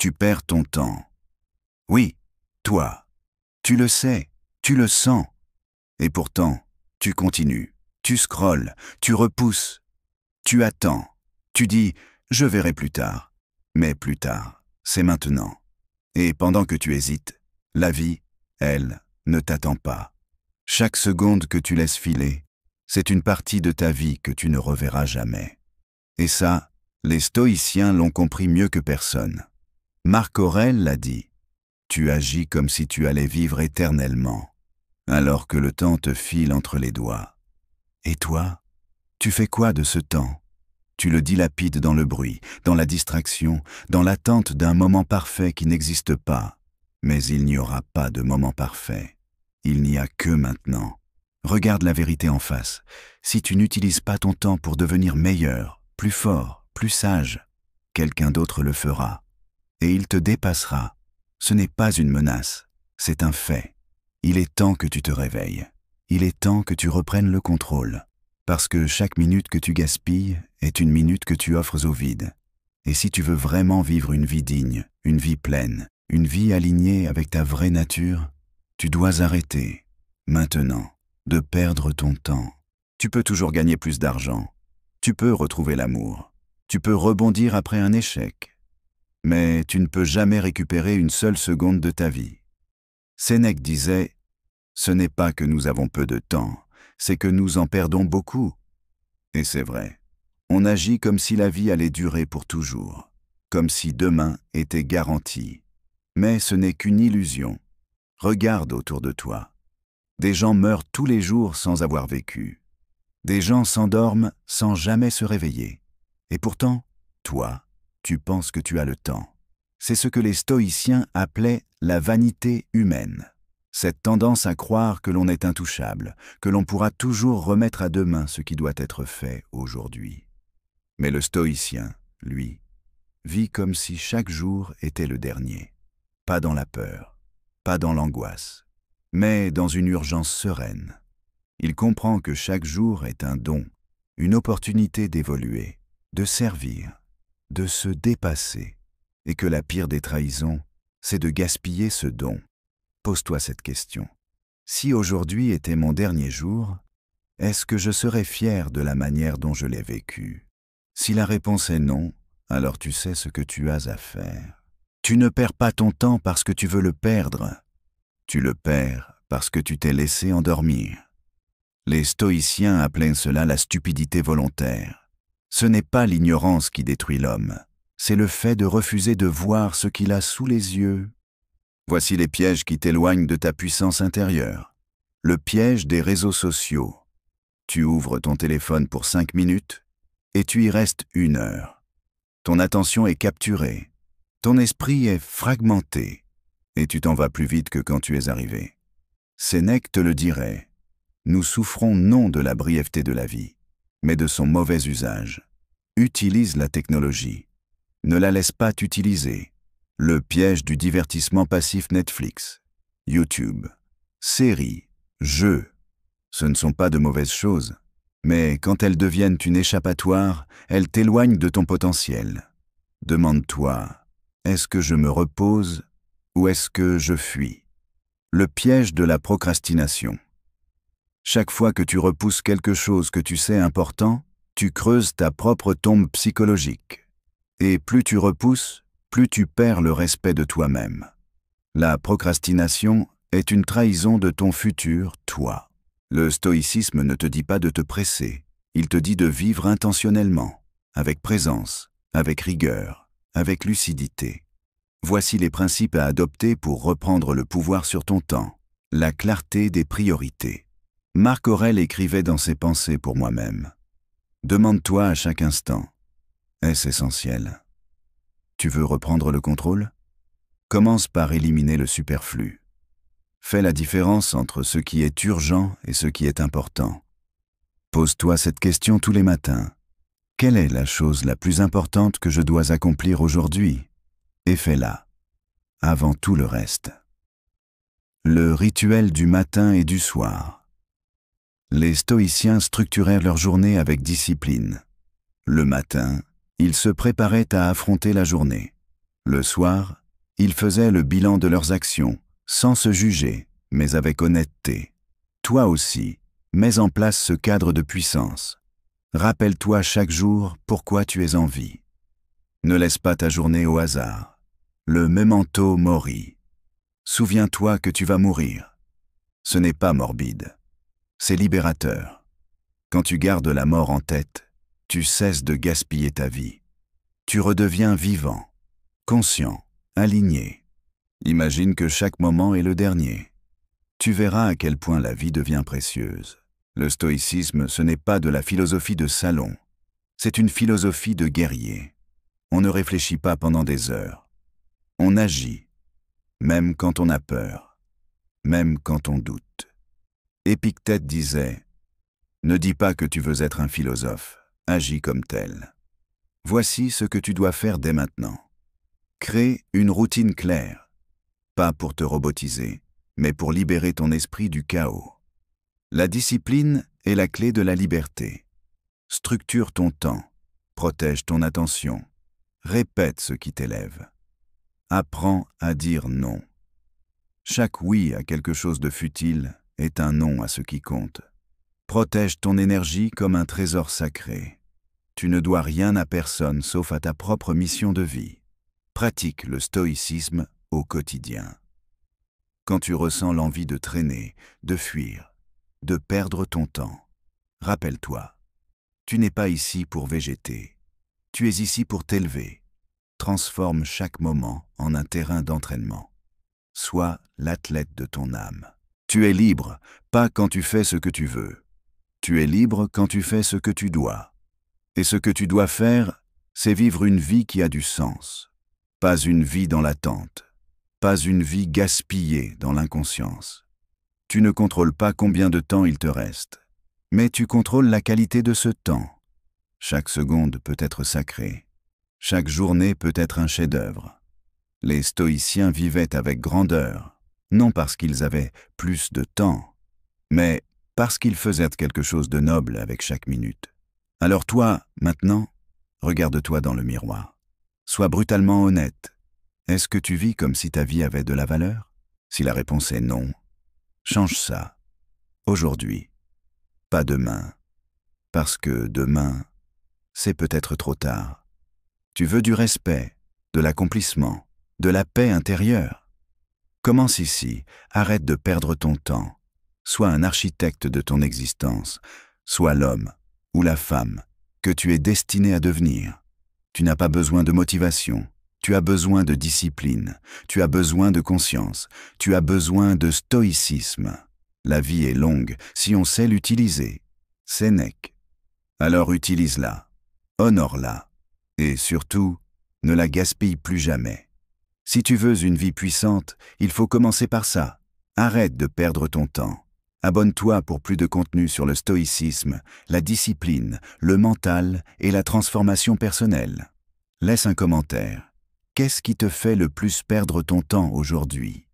tu perds ton temps. Oui, toi, tu le sais, tu le sens. Et pourtant, tu continues, tu scrolles, tu repousses, tu attends, tu dis « je verrai plus tard ». Mais plus tard, c'est maintenant. Et pendant que tu hésites, la vie, elle, ne t'attend pas. Chaque seconde que tu laisses filer, c'est une partie de ta vie que tu ne reverras jamais. Et ça, les stoïciens l'ont compris mieux que personne. Marc Aurèle l'a dit, « Tu agis comme si tu allais vivre éternellement, alors que le temps te file entre les doigts. Et toi, tu fais quoi de ce temps? Tu le dilapides dans le bruit, dans la distraction, dans l'attente d'un moment parfait qui n'existe pas. Mais il n'y aura pas de moment parfait. Il n'y a que maintenant. Regarde la vérité en face. Si tu n'utilises pas ton temps pour devenir meilleur, plus fort, plus sage, quelqu'un d'autre le fera. Et il te dépassera. Ce n'est pas une menace, c'est un fait. Il est temps que tu te réveilles. Il est temps que tu reprennes le contrôle. Parce que chaque minute que tu gaspilles est une minute que tu offres au vide. Et si tu veux vraiment vivre une vie digne, une vie pleine, une vie alignée avec ta vraie nature, tu dois arrêter, maintenant, de perdre ton temps. Tu peux toujours gagner plus d'argent. Tu peux retrouver l'amour. Tu peux rebondir après un échec. Mais tu ne peux jamais récupérer une seule seconde de ta vie. Sénèque disait « Ce n'est pas que nous avons peu de temps, c'est que nous en perdons beaucoup. » Et c'est vrai. On agit comme si la vie allait durer pour toujours, comme si demain était garanti. Mais ce n'est qu'une illusion. Regarde autour de toi. Des gens meurent tous les jours sans avoir vécu. Des gens s'endorment sans jamais se réveiller. Et pourtant, toi, tu penses que tu as le temps. C'est ce que les stoïciens appelaient la vanité humaine. Cette tendance à croire que l'on est intouchable, que l'on pourra toujours remettre à demain ce qui doit être fait aujourd'hui. Mais le stoïcien, lui, vit comme si chaque jour était le dernier. Pas dans la peur, pas dans l'angoisse, mais dans une urgence sereine. Il comprend que chaque jour est un don, une opportunité d'évoluer, de servir, de se dépasser, et que la pire des trahisons, c'est de gaspiller ce don. Pose-toi cette question. Si aujourd'hui était mon dernier jour, est-ce que je serais fier de la manière dont je l'ai vécu? Si la réponse est non, alors tu sais ce que tu as à faire. Tu ne perds pas ton temps parce que tu veux le perdre. Tu le perds parce que tu t'es laissé endormir. Les stoïciens appelaient cela la stupidité volontaire. Ce n'est pas l'ignorance qui détruit l'homme, c'est le fait de refuser de voir ce qu'il a sous les yeux. Voici les pièges qui t'éloignent de ta puissance intérieure. Le piège des réseaux sociaux. Tu ouvres ton téléphone pour 5 minutes et tu y restes 1 heure. Ton attention est capturée, ton esprit est fragmenté et tu t'en vas plus vite que quand tu es arrivé. Sénèque te le dirait. Nous souffrons non de la brièveté de la vie, mais de son mauvais usage. Utilise la technologie. Ne la laisse pas t'utiliser. Le piège du divertissement passif Netflix, YouTube, séries, jeux, ce ne sont pas de mauvaises choses, mais quand elles deviennent une échappatoire, elles t'éloignent de ton potentiel. Demande-toi, est-ce que je me repose ou est-ce que je fuis? Le piège de la procrastination. Chaque fois que tu repousses quelque chose que tu sais important, tu creuses ta propre tombe psychologique. Et plus tu repousses, plus tu perds le respect de toi-même. La procrastination est une trahison de ton futur toi. Le stoïcisme ne te dit pas de te presser, il te dit de vivre intentionnellement, avec présence, avec rigueur, avec lucidité. Voici les principes à adopter pour reprendre le pouvoir sur ton temps. La clarté des priorités. Marc Aurèle écrivait dans ses pensées pour moi-même. Demande-toi à chaque instant, est-ce essentiel? Tu veux reprendre le contrôle? Commence par éliminer le superflu. Fais la différence entre ce qui est urgent et ce qui est important. Pose-toi cette question tous les matins. Quelle est la chose la plus importante que je dois accomplir aujourd'hui? Et fais-la, avant tout le reste. Le rituel du matin et du soir. Les stoïciens structurèrent leur journée avec discipline. Le matin, ils se préparaient à affronter la journée. Le soir, ils faisaient le bilan de leurs actions, sans se juger, mais avec honnêteté. Toi aussi, mets en place ce cadre de puissance. Rappelle-toi chaque jour pourquoi tu es en vie. Ne laisse pas ta journée au hasard. Le memento mori. Souviens-toi que tu vas mourir. Ce n'est pas morbide. C'est libérateur. Quand tu gardes la mort en tête, tu cesses de gaspiller ta vie. Tu redeviens vivant, conscient, aligné. Imagine que chaque moment est le dernier. Tu verras à quel point la vie devient précieuse. Le stoïcisme, ce n'est pas de la philosophie de salon. C'est une philosophie de guerrier. On ne réfléchit pas pendant des heures. On agit, même quand on a peur, même quand on doute. Épictète disait « Ne dis pas que tu veux être un philosophe, agis comme tel. » Voici ce que tu dois faire dès maintenant. Crée une routine claire, pas pour te robotiser, mais pour libérer ton esprit du chaos. La discipline est la clé de la liberté. Structure ton temps, protège ton attention, répète ce qui t'élève. Apprends à dire non. Chaque oui à quelque chose de futile est un non à ce qui compte. Protège ton énergie comme un trésor sacré. Tu ne dois rien à personne sauf à ta propre mission de vie. Pratique le stoïcisme au quotidien. Quand tu ressens l'envie de traîner, de fuir, de perdre ton temps, rappelle-toi, tu n'es pas ici pour végéter. Tu es ici pour t'élever. Transforme chaque moment en un terrain d'entraînement. Sois l'athlète de ton âme. Tu es libre, pas quand tu fais ce que tu veux. Tu es libre quand tu fais ce que tu dois. Et ce que tu dois faire, c'est vivre une vie qui a du sens. Pas une vie dans l'attente. Pas une vie gaspillée dans l'inconscience. Tu ne contrôles pas combien de temps il te reste, mais tu contrôles la qualité de ce temps. Chaque seconde peut être sacrée. Chaque journée peut être un chef-d'œuvre. Les stoïciens vivaient avec grandeur, non parce qu'ils avaient plus de temps, mais parce qu'ils faisaient quelque chose de noble avec chaque minute. Alors toi, maintenant, regarde-toi dans le miroir. Sois brutalement honnête. Est-ce que tu vis comme si ta vie avait de la valeur? Si la réponse est non, change ça. Aujourd'hui, pas demain. Parce que demain, c'est peut-être trop tard. Tu veux du respect, de l'accomplissement, de la paix intérieure. Commence ici, arrête de perdre ton temps. Sois un architecte de ton existence. Sois l'homme ou la femme que tu es destiné à devenir. Tu n'as pas besoin de motivation. Tu as besoin de discipline, tu as besoin de conscience, tu as besoin de stoïcisme. La vie est longue si on sait l'utiliser. Sénèque. Alors utilise-la, honore-la, et surtout, ne la gaspille plus jamais. Si tu veux une vie puissante, il faut commencer par ça. Arrête de perdre ton temps. Abonne-toi pour plus de contenu sur le stoïcisme, la discipline, le mental et la transformation personnelle. Laisse un commentaire. Qu'est-ce qui te fait le plus perdre ton temps aujourd'hui?